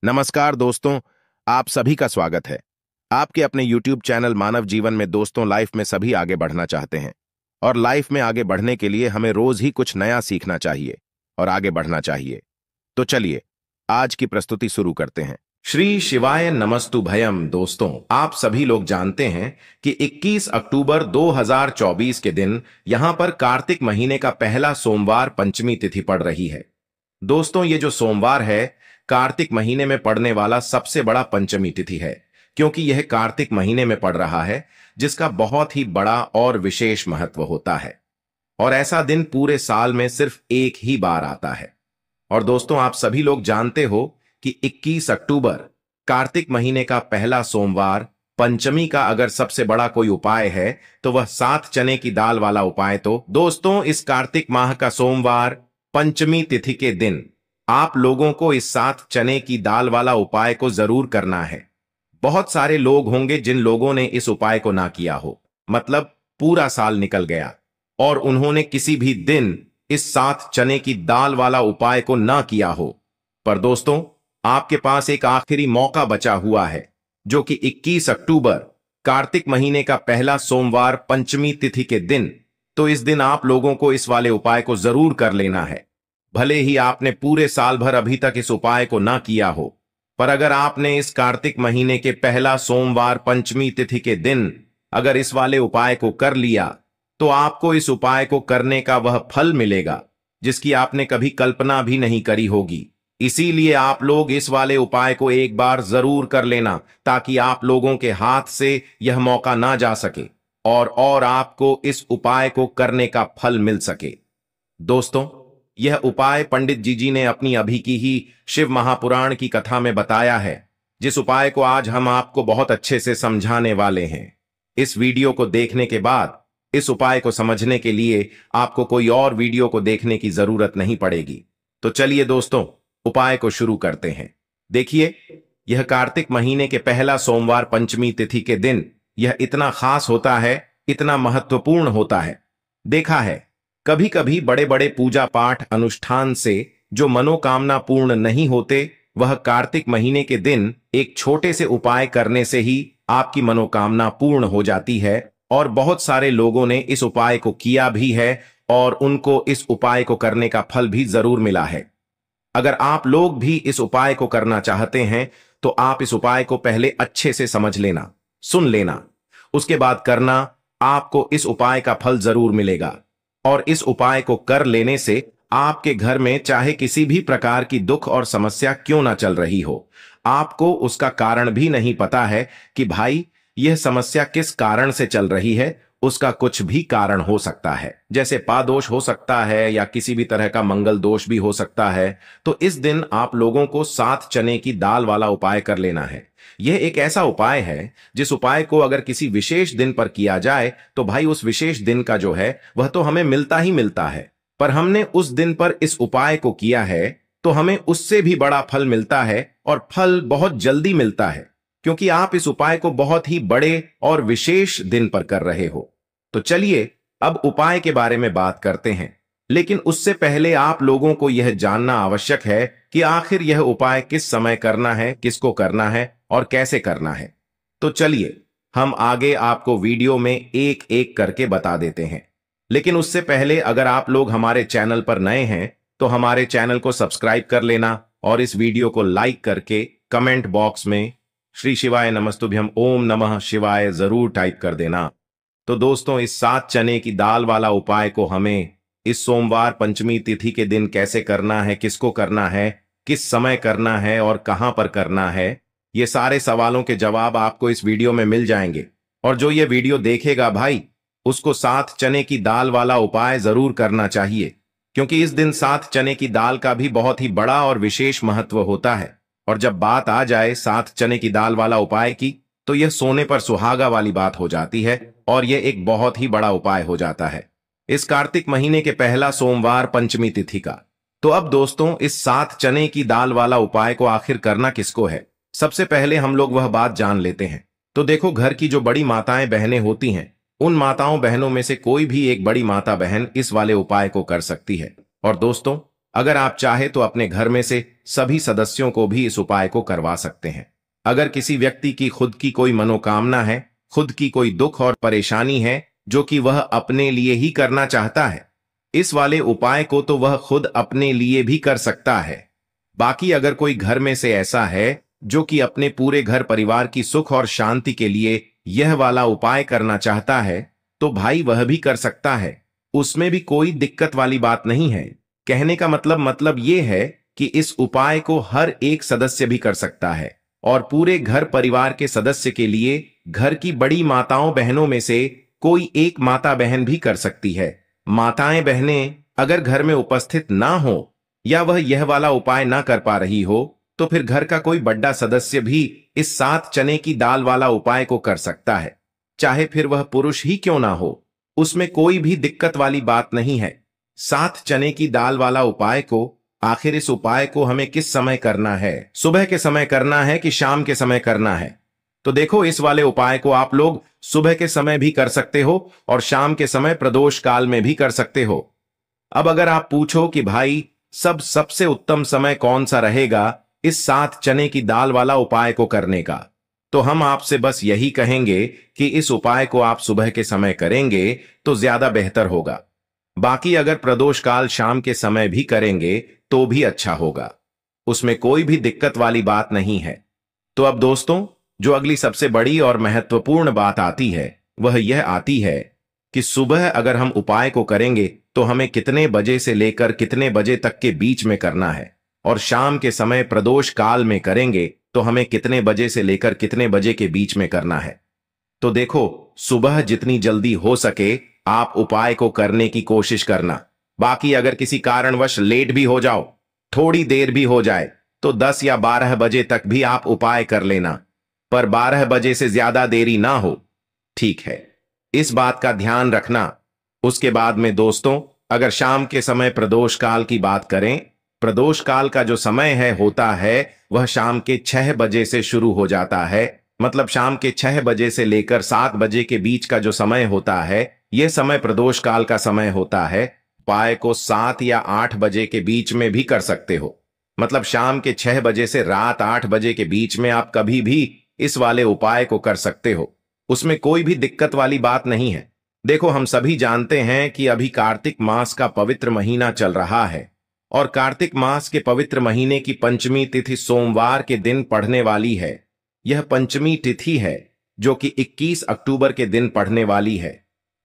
नमस्कार दोस्तों, आप सभी का स्वागत है। आपके अपने YouTube चैनल मानव जीवन में दोस्तों, लाइफ में सभी आगे बढ़ना चाहते हैं और लाइफ में आगे बढ़ने के लिए हमें रोज ही कुछ नया सीखना चाहिए और आगे बढ़ना चाहिए। तो चलिए आज की प्रस्तुति शुरू करते हैं। श्री शिवाय नमस्तु भयम। दोस्तों, आप सभी लोग जानते हैं कि 21 अक्टूबर 2024 के दिन यहां पर कार्तिक महीने का पहला सोमवार पंचमी तिथि पड़ रही है। दोस्तों, ये जो सोमवार है कार्तिक महीने में पड़ने वाला सबसे बड़ा पंचमी तिथि है, क्योंकि यह कार्तिक महीने में पड़ रहा है, जिसका बहुत ही बड़ा और विशेष महत्व होता है। और ऐसा दिन पूरे साल में सिर्फ एक ही बार आता है। और दोस्तों, आप सभी लोग जानते हो कि 21 अक्टूबर कार्तिक महीने का पहला सोमवार पंचमी का अगर सबसे बड़ा कोई उपाय है तो वह 7 चने की दाल वाला उपाय। तो दोस्तों, इस कार्तिक माह का सोमवार पंचमी तिथि के दिन आप लोगों को इस 7 चने की दाल वाला उपाय को जरूर करना है। बहुत सारे लोग होंगे जिन लोगों ने इस उपाय को ना किया हो, मतलब पूरा साल निकल गया और उन्होंने किसी भी दिन इस 7 चने की दाल वाला उपाय को ना किया हो। पर दोस्तों, आपके पास एक आखिरी मौका बचा हुआ है, जो कि 21 अक्टूबर कार्तिक महीने का पहला सोमवार पंचमी तिथि के दिन। तो इस दिन आप लोगों को इस वाले उपाय को जरूर कर लेना है। भले ही आपने पूरे साल भर अभी तक इस उपाय को ना किया हो, पर अगर आपने इस कार्तिक महीने के पहला सोमवार पंचमी तिथि के दिन अगर इस वाले उपाय को कर लिया, तो आपको इस उपाय को करने का वह फल मिलेगा जिसकी आपने कभी कल्पना भी नहीं करी होगी। इसीलिए आप लोग इस वाले उपाय को एक बार जरूर कर लेना, ताकि आप लोगों के हाथ से यह मौका ना जा सके और आपको इस उपाय को करने का फल मिल सके। दोस्तों, यह उपाय पंडित जी ने अपनी अभी की ही शिव महापुराण की कथा में बताया है, जिस उपाय को आज हम आपको बहुत अच्छे से समझाने वाले हैं। इस वीडियो को देखने के बाद इस उपाय को समझने के लिए आपको कोई और वीडियो को देखने की जरूरत नहीं पड़ेगी। तो चलिए दोस्तों, उपाय को शुरू करते हैं। देखिए, यह कार्तिक महीने के पहला सोमवार पंचमी तिथि के दिन यह इतना खास होता है, इतना महत्वपूर्ण होता है। देखा है, कभी कभी बड़े बड़े पूजा पाठ अनुष्ठान से जो मनोकामना पूर्ण नहीं होते, वह कार्तिक महीने के दिन एक छोटे से उपाय करने से ही आपकी मनोकामना पूर्ण हो जाती है। और बहुत सारे लोगों ने इस उपाय को किया भी है और उनको इस उपाय को करने का फल भी जरूर मिला है। अगर आप लोग भी इस उपाय को करना चाहते हैं तो आप इस उपाय को पहले अच्छे से समझ लेना, सुन लेना, उसके बाद करना। आपको इस उपाय का फल जरूर मिलेगा। और इस उपाय को कर लेने से आपके घर में चाहे किसी भी प्रकार की दुख और समस्या क्यों ना चल रही हो, आपको उसका कारण भी नहीं पता है कि भाई यह समस्या किस कारण से चल रही है, उसका कुछ भी कारण हो सकता है। जैसे पादोष हो सकता है या किसी भी तरह का मंगल दोष भी हो सकता है। तो इस दिन आप लोगों को 7 चने की दाल वाला उपाय कर लेना है। यह एक ऐसा उपाय है जिस उपाय को अगर किसी विशेष दिन पर किया जाए तो भाई उस विशेष दिन का जो है वह तो हमें मिलता ही मिलता है, पर हमने उस दिन पर इस उपाय को किया है तो हमें उससे भी बड़ा फल मिलता है और फल बहुत जल्दी मिलता है, क्योंकि आप इस उपाय को बहुत ही बड़े और विशेष दिन पर कर रहे हो। तो चलिए अब उपाय के बारे में बात करते हैं, लेकिन उससे पहले आप लोगों को यह जानना आवश्यक है कि आखिर यह उपाय किस समय करना है, किसको करना है और कैसे करना है। तो चलिए हम आगे आपको वीडियो में एक एक करके बता देते हैं। लेकिन उससे पहले अगर आप लोग हमारे चैनल पर नए हैं तो हमारे चैनल को सब्सक्राइब कर लेना और इस वीडियो को लाइक करके कमेंट बॉक्स में श्री शिवाय नमस्तुभ्यम ओम नमः शिवाय जरूर टाइप कर देना। तो दोस्तों, इस 7 चने की दाल वाला उपाय को हमें इस सोमवार पंचमी तिथि के दिन कैसे करना है, किसको करना है, किस समय करना है और कहां पर करना है, ये सारे सवालों के जवाब आपको इस वीडियो में मिल जाएंगे। और जो ये वीडियो देखेगा भाई, उसको 7 चने की दाल वाला उपाय जरूर करना चाहिए, क्योंकि इस दिन 7 चने की दाल का भी बहुत ही बड़ा और विशेष महत्व होता है। और जब बात आ जाए 7 चने की दाल वाला उपाय की, तो यह सोने पर सुहागा वाली बात हो जाती है और यह एक बहुत ही बड़ा उपाय हो जाता है इस कार्तिक महीने के पहला सोमवार पंचमी तिथि का। तो अब दोस्तों, इस 7 चने की दाल वाला उपाय को आखिर करना किसको है, सबसे पहले हम लोग वह बात जान लेते हैं। तो देखो, घर की जो बड़ी माताएं बहनें होती हैं, उन माताओं बहनों में से कोई भी एक बड़ी माता बहन इस वाले उपाय को कर सकती है। और दोस्तों, अगर आप चाहे तो अपने घर में से सभी सदस्यों को भी इस उपाय को करवा सकते हैं। अगर किसी व्यक्ति की खुद की कोई मनोकामना है, खुद की कोई दुख और परेशानी है जो कि वह अपने लिए ही करना चाहता है, इस वाले उपाय को तो वह खुद अपने लिए भी कर सकता है। बाकी अगर कोई घर में से ऐसा है जो कि अपने पूरे घर परिवार की सुख और शांति के लिए यह वाला उपाय करना चाहता है, तो भाई वह भी कर सकता है। उसमें भी कोई दिक्कत वाली बात नहीं है। कहने का मतलब ये है कि इस उपाय को हर एक सदस्य भी कर सकता है और पूरे घर परिवार के सदस्य के लिए घर की बड़ी माताओं बहनों में से कोई एक माता बहन भी कर सकती है। माताएं बहनें अगर घर में उपस्थित ना हो या वह यह वाला उपाय ना कर पा रही हो, तो फिर घर का कोई बड़ा सदस्य भी इस 7 चने की दाल वाला उपाय को कर सकता है, चाहे फिर वह पुरुष ही क्यों ना हो। उसमें कोई भी दिक्कत वाली बात नहीं है। 7 चने की दाल वाला उपाय को, आखिर इस उपाय को हमें किस समय करना है? सुबह के समय करना है कि शाम के समय करना है? तो देखो, इस वाले उपाय को आप लोग सुबह के समय भी कर सकते हो और शाम के समय प्रदोष काल में भी कर सकते हो। अब अगर आप पूछो कि भाई सबसे उत्तम समय कौन सा रहेगा इस 7 चने की दाल वाला उपाय को करने का, तो हम आपसे बस यही कहेंगे कि इस उपाय को आप सुबह के समय करेंगे तो ज्यादा बेहतर होगा। बाकी अगर प्रदोष काल शाम के समय भी करेंगे तो भी अच्छा होगा, उसमें कोई भी दिक्कत वाली बात नहीं है। तो अब दोस्तों, जो अगली सबसे बड़ी और महत्वपूर्ण बात आती है वह यह आती है कि सुबह अगर हम उपाय को करेंगे तो हमें कितने बजे से लेकर कितने बजे तक के बीच में करना है, और शाम के समय प्रदोष काल में करेंगे तो हमें कितने बजे से लेकर कितने बजे के बीच में करना है। तो देखो, सुबह जितनी जल्दी हो सके आप उपाय को करने की कोशिश करना। बाकी अगर किसी कारणवश लेट भी हो जाओ, थोड़ी देर भी हो जाए, तो 10 या 12 बजे तक भी आप उपाय कर लेना, पर 12 बजे से ज्यादा देरी ना हो, ठीक है? इस बात का ध्यान रखना। उसके बाद में दोस्तों, अगर शाम के समय प्रदोष काल की बात करें, प्रदोष काल का जो समय होता है वह शाम के 6 बजे से शुरू हो जाता है। मतलब शाम के 6 बजे से लेकर 7 बजे के बीच का जो समय होता है, यह समय प्रदोष काल का समय होता है। उपाय को 7 या 8 बजे के बीच में भी कर सकते हो। मतलब शाम के 6 बजे से रात 8 बजे के बीच में आप कभी भी इस वाले उपाय को कर सकते हो, उसमें कोई भी दिक्कत वाली बात नहीं है। देखो, हम सभी जानते हैं कि अभी कार्तिक मास का पवित्र महीना चल रहा है और कार्तिक मास के पवित्र महीने की पंचमी तिथि सोमवार के दिन पड़ने वाली है। यह पंचमी तिथि है जो कि 21 अक्टूबर के दिन पड़ने वाली है।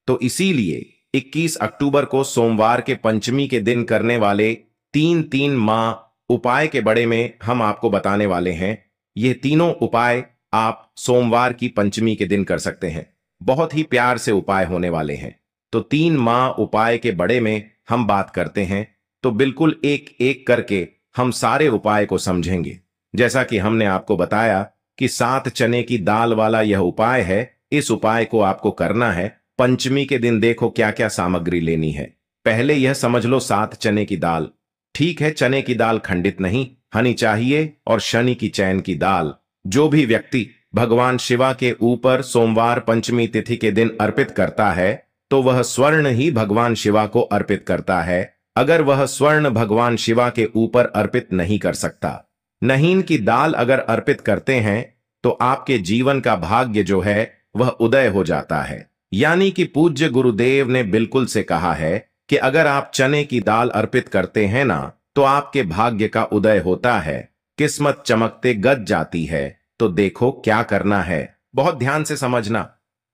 तो इसीलिए 21 अक्टूबर को सोमवार के पंचमी के दिन करने वाले 3 माह उपाय के बारे में हम आपको बताने वाले हैं। ये तीनों उपाय आप सोमवार की पंचमी के दिन कर सकते हैं। बहुत ही प्यार से उपाय होने वाले हैं। तो 3 माह उपाय के बारे में हम बात करते हैं, तो बिल्कुल एक एक करके हम सारे उपाय को समझेंगे। जैसा कि हमने आपको बताया कि 7 चने की दाल वाला यह उपाय है। इस उपाय को आपको करना है पंचमी के दिन। देखो क्या क्या सामग्री लेनी है। पहले यह समझ लो, 7 चने की दाल, ठीक है? चने की दाल खंडित नहीं, हनी चाहिए, और शनि की चैन की दाल। जो भी व्यक्ति भगवान शिवा के ऊपर सोमवार पंचमी तिथि के दिन अर्पित करता है तो वह स्वर्ण ही भगवान शिवा को अर्पित करता है। अगर वह स्वर्ण भगवान शिवा के ऊपर अर्पित नहीं कर सकता, नहीन की दाल अगर अर्पित करते हैं तो आपके जीवन का भाग्य जो है वह उदय हो जाता है। यानी कि पूज्य गुरुदेव ने बिल्कुल से कहा है कि अगर आप चने की दाल अर्पित करते हैं ना, तो आपके भाग्य का उदय होता है, किस्मत चमकते गज जाती है। तो देखो क्या करना है, बहुत ध्यान से समझना।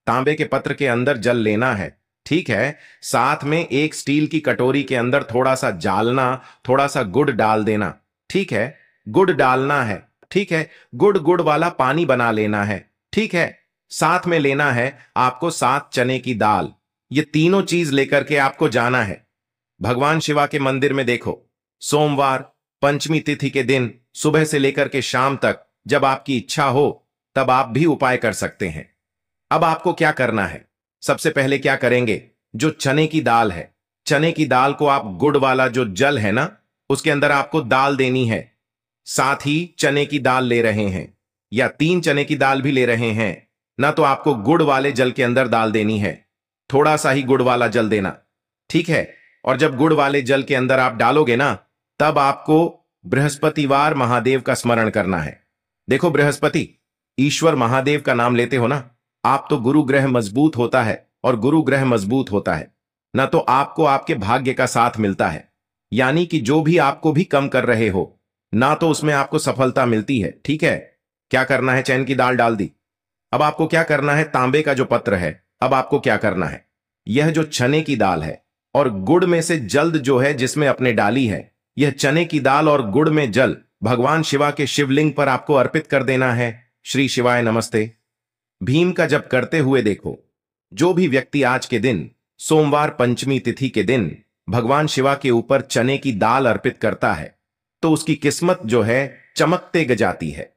तांबे के पत्र के अंदर जल लेना है, ठीक है? साथ में एक स्टील की कटोरी के अंदर थोड़ा सा जालना, थोड़ा सा गुड़ डाल देना, ठीक है? गुड़ डालना है, ठीक है? गुड़ वाला पानी बना लेना है, ठीक है? साथ में लेना है आपको 7 चने की दाल। ये तीनों चीज लेकर के आपको जाना है भगवान शिवा के मंदिर में। देखो, सोमवार पंचमी तिथि के दिन सुबह से लेकर के शाम तक जब आपकी इच्छा हो तब आप भी उपाय कर सकते हैं। अब आपको क्या करना है, सबसे पहले क्या करेंगे, जो चने की दाल है, चने की दाल को आप गुड़ वाला जो जल है ना, उसके अंदर आपको दाल देनी है। साथ ही चने की दाल ले रहे हैं या 3 चने की दाल भी ले रहे हैं ना, तो आपको गुड़ वाले जल के अंदर दाल देनी है। थोड़ा सा ही गुड़ वाला जल देना, ठीक है? और जब गुड़ वाले जल के अंदर आप डालोगे ना, तब आपको बृहस्पतिवार महादेव का स्मरण करना है। देखो बृहस्पति, ईश्वर महादेव का नाम लेते हो ना, आप तो गुरु ग्रह मजबूत होता है, और गुरु ग्रह मजबूत होता है ना तो आपको आपके भाग्य का साथ मिलता है, यानी कि जो भी आपको भी कम कर रहे हो ना तो उसमें आपको सफलता मिलती है। ठीक है, क्या करना है? चैन की दाल डाल दी। अब आपको क्या करना है? तांबे का जो पत्र है, अब आपको क्या करना है? यह जो चने की दाल है और गुड़ में से जल्द जो है जिसमें अपने डाली है, यह चने की दाल और गुड़ में जल भगवान शिवा के शिवलिंग पर आपको अर्पित कर देना है। श्री शिवाय नमस्ते भीम का जप करते हुए देखो, जो भी व्यक्ति आज के दिन सोमवार पंचमी तिथि के दिन भगवान शिवा के ऊपर चने की दाल अर्पित करता है तो उसकी किस्मत जो है चमकते गजाती है।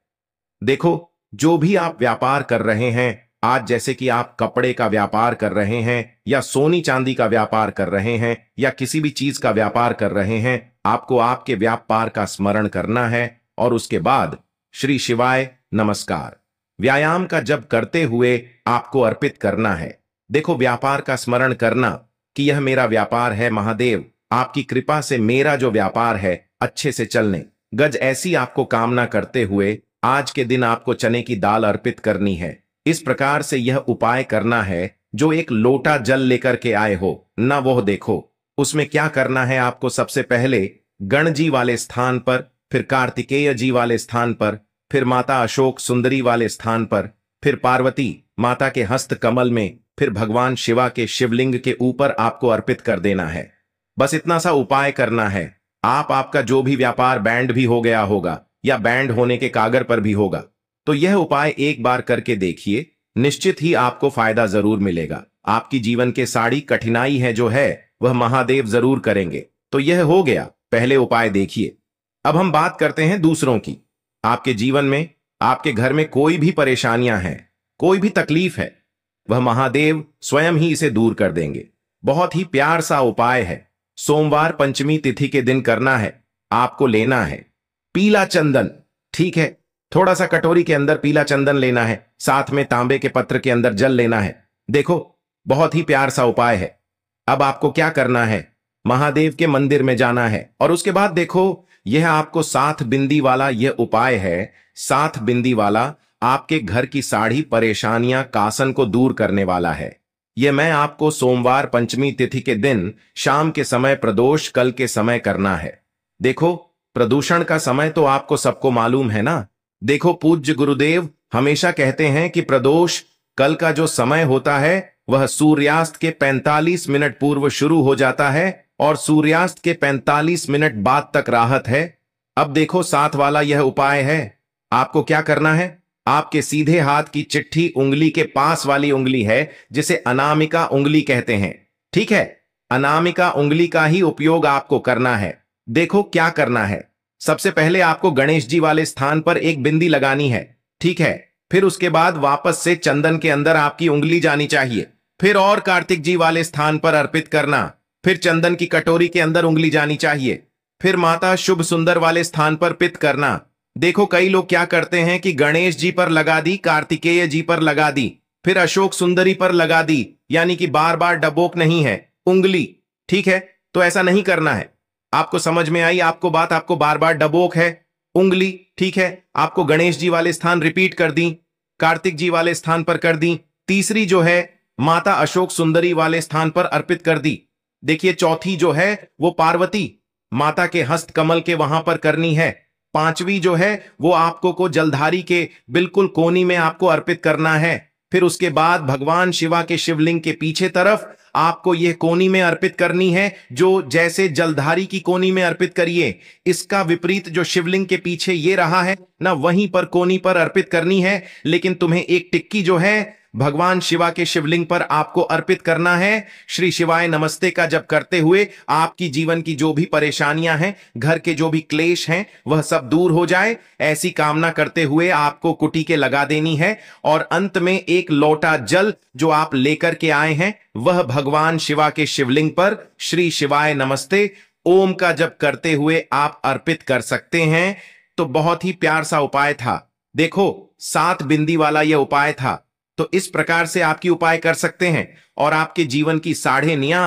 देखो, जो भी आप व्यापार कर रहे हैं आज, जैसे कि आप कपड़े का व्यापार कर रहे हैं या सोनी चांदी का व्यापार कर रहे हैं या किसी भी चीज का व्यापार कर रहे हैं, आपको आपके व्यापार का स्मरण करना है और उसके बाद श्री शिवाय नमस्कार व्यायाम का जप करते हुए आपको अर्पित करना है। देखो, व्यापार का स्मरण करना कि यह मेरा व्यापार है, महादेव आपकी कृपा से मेरा जो व्यापार है अच्छे से चलने गज, ऐसी आपको कामना करते हुए आज के दिन आपको चने की दाल अर्पित करनी है। इस प्रकार से यह उपाय करना है। जो एक लोटा जल लेकर के आए हो ना, वो देखो उसमें क्या करना है आपको। सबसे पहले गणजी वाले स्थान पर, फिर कार्तिकेय जी वाले स्थान पर, फिर माता अशोक सुंदरी वाले स्थान पर, फिर पार्वती माता के हस्त कमल में, फिर भगवान शिवा के शिवलिंग के ऊपर आपको अर्पित कर देना है। बस इतना सा उपाय करना है। आपका जो भी व्यापार बैंड भी हो गया होगा या बैंड होने के कागर पर भी होगा, तो यह उपाय एक बार करके देखिए, निश्चित ही आपको फायदा जरूर मिलेगा। आपकी जीवन के सारी कठिनाई है जो है वह महादेव जरूर करेंगे। तो यह हो गया पहले उपाय, देखिए। अब हम बात करते हैं दूसरों की। आपके जीवन में, आपके घर में कोई भी परेशानियां हैं, कोई भी तकलीफ है, वह महादेव स्वयं ही इसे दूर कर देंगे। बहुत ही प्यार सा उपाय है। सोमवार पंचमी तिथि के दिन करना है। आपको लेना है पीला चंदन, ठीक है, थोड़ा सा कटोरी के अंदर पीला चंदन लेना है, साथ में तांबे के पत्र के अंदर जल लेना है। देखो, बहुत ही प्यार सा उपाय है। अब आपको क्या करना है? महादेव के मंदिर में जाना है और उसके बाद देखो, यह आपको 7 बिंदी वाला यह उपाय है। 7 बिंदी वाला आपके घर की सारी परेशानियां, कासन को दूर करने वाला है। यह मैं आपको सोमवार पंचमी तिथि के दिन शाम के समय, प्रदोष कल के समय करना है। देखो, प्रदूषण का समय तो आपको सबको मालूम है ना। देखो, पूज्य गुरुदेव हमेशा कहते हैं कि प्रदोष कल का जो समय होता है वह सूर्यास्त के 45 मिनट पूर्व शुरू हो जाता है और सूर्यास्त के 45 मिनट बाद तक राहत है। अब देखो, 7 वाला यह उपाय है। आपको क्या करना है? आपके सीधे हाथ की चिट्ठी उंगली के पास वाली उंगली है जिसे अनामिका उंगली कहते हैं, ठीक है, अनामिका उंगली का ही उपयोग आपको करना है। देखो क्या करना है। सबसे पहले आपको गणेश जी वाले स्थान पर एक बिंदी लगानी है, ठीक है। फिर उसके बाद वापस से चंदन के अंदर आपकी उंगली जानी चाहिए, फिर और कार्तिक जी वाले स्थान पर अर्पित करना, फिर चंदन की कटोरी के अंदर उंगली जानी चाहिए, फिर माता शुभ सुंदर वाले स्थान पर पित करना। देखो, कई लोग क्या करते हैं कि गणेश जी पर लगा दी, कार्तिकेय जी पर लगा दी, फिर अशोक सुंदरी पर लगा दी, यानी कि बार बार डबोक नहीं है उंगली, ठीक है। तो ऐसा नहीं करना है। आपको समझ में आई आपको बात? आपको बार बार डबोक है उंगली, ठीक है। आपको गणेश जी वाले स्थान रिपीट कर दी, कार्तिक जी वाले स्थान पर कर दी, तीसरी जो है माता अशोक सुंदरी वाले स्थान पर अर्पित कर दी। देखिए, चौथी जो है वो पार्वती माता के हस्त कमल के वहां पर करनी है। पांचवी जो है वो आपको को जलधारी के बिल्कुल कोनी में आपको अर्पित करना है। फिर उसके बाद भगवान शिवा के शिवलिंग के पीछे तरफ आपको यह कोनी में अर्पित करनी है, जो जैसे जलधारी की कोनी में अर्पित करिए। इसका विपरीत जो शिवलिंग के पीछे ये रहा है ना, वहीं पर कोनी पर अर्पित करनी है। लेकिन तुम्हें एक टिक्की जो है भगवान शिवा के शिवलिंग पर आपको अर्पित करना है। श्री शिवाय नमस्ते का जप करते हुए आपकी जीवन की जो भी परेशानियां हैं, घर के जो भी क्लेश हैं, वह सब दूर हो जाए, ऐसी कामना करते हुए आपको कुटी के लगा देनी है। और अंत में एक लोटा जल जो आप लेकर के आए हैं वह भगवान शिवा के शिवलिंग पर श्री शिवाय नमस्ते ओम का जप करते हुए आप अर्पित कर सकते हैं। तो बहुत ही प्यार सा उपाय था। देखो, 7 बिंदी वाला यह उपाय था। तो इस प्रकार से आपकी उपाय कर सकते हैं और आपके जीवन की साढ़े निया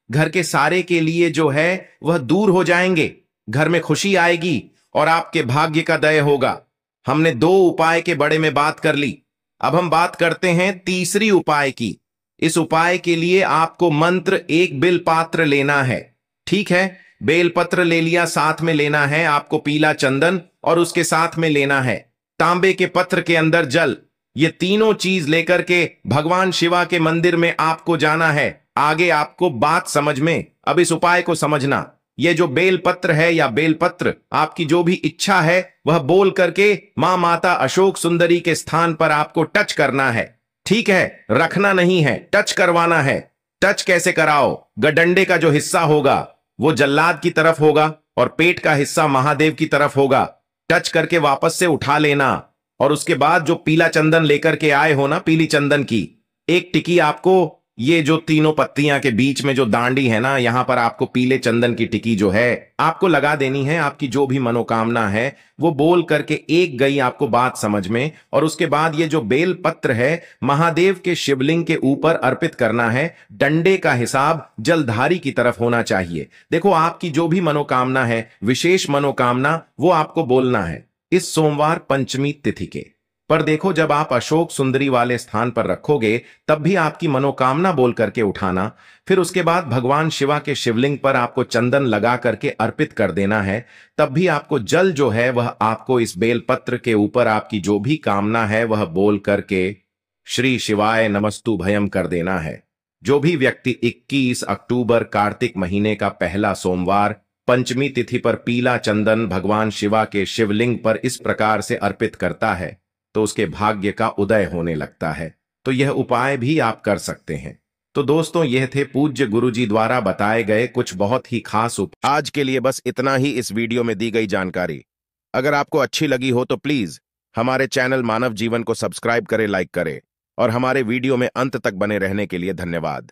घर के सारे के लिए जो है वह दूर हो जाएंगे। घर में खुशी आएगी और आपके भाग्य का दय होगा। हमने 2 उपाय के बारे में बात कर ली। अब हम बात करते हैं तीसरी उपाय की। इस उपाय के लिए आपको मंत्र 1 बेलपात्र लेना है। ठीक है, बेलपत्र ले लिया, साथ में लेना है आपको पीला चंदन और उसके साथ में लेना है तांबे के पत्र के अंदर जल। ये तीनों चीज लेकर के भगवान शिवा के मंदिर में आपको जाना है। आगे आपको बात समझ में, अब इस उपाय को समझना। ये जो बेलपत्र है या बेलपत्र, आपकी जो भी इच्छा है वह बोल करके मां माता अशोक सुंदरी के स्थान पर आपको टच करना है। ठीक है, रखना नहीं है, टच करवाना है। टच कैसे कराओ? गडंडे का जो हिस्सा होगा वो जल्लाद की तरफ होगा और पेट का हिस्सा महादेव की तरफ होगा। टच करके वापस से उठा लेना और उसके बाद जो पीला चंदन लेकर के आए हो ना, पीली चंदन की एक टिकी आपको, ये जो तीनों पत्तियां के बीच में जो दांडी है ना, यहां पर आपको पीले चंदन की टिकी जो है आपको लगा देनी है। आपकी जो भी मनोकामना है वो बोल करके एक गई आपको बात समझ में। और उसके बाद ये जो बेल पत्र है महादेव के शिवलिंग के ऊपर अर्पित करना है। डंडे का हिसाब जलधारी की तरफ होना चाहिए। देखो, आपकी जो भी मनोकामना है, विशेष मनोकामना, वो आपको बोलना है इस सोमवार पंचमी तिथि के। पर देखो, जब आप अशोक सुंदरी वाले स्थान पर रखोगे तब भी आपकी मनोकामना बोल करके उठाना। फिर उसके बाद भगवान शिवा के शिवलिंग पर आपको चंदन लगा करके अर्पित कर देना है। तब भी आपको जल जो है वह आपको इस बेलपत्र के ऊपर आपकी जो भी कामना है वह बोल करके श्री शिवाय नमस्तु भयम कर देना है। जो भी व्यक्ति 21 अक्टूबर कार्तिक महीने का पहला सोमवार पंचमी तिथि पर पीला चंदन भगवान शिवा के शिवलिंग पर इस प्रकार से अर्पित करता है तो उसके भाग्य का उदय होने लगता है। तो यह उपाय भी आप कर सकते हैं। तो दोस्तों, यह थे पूज्य गुरुजी द्वारा बताए गए कुछ बहुत ही खास उपाय। आज के लिए बस इतना ही इस वीडियो में दी गई जानकारी। अगर आपको अच्छी लगी हो तो प्लीज हमारे चैनल मानव जीवन को सब्सक्राइब करें, लाइक करें और हमारे वीडियो में अंत तक बने रहने के लिए धन्यवाद।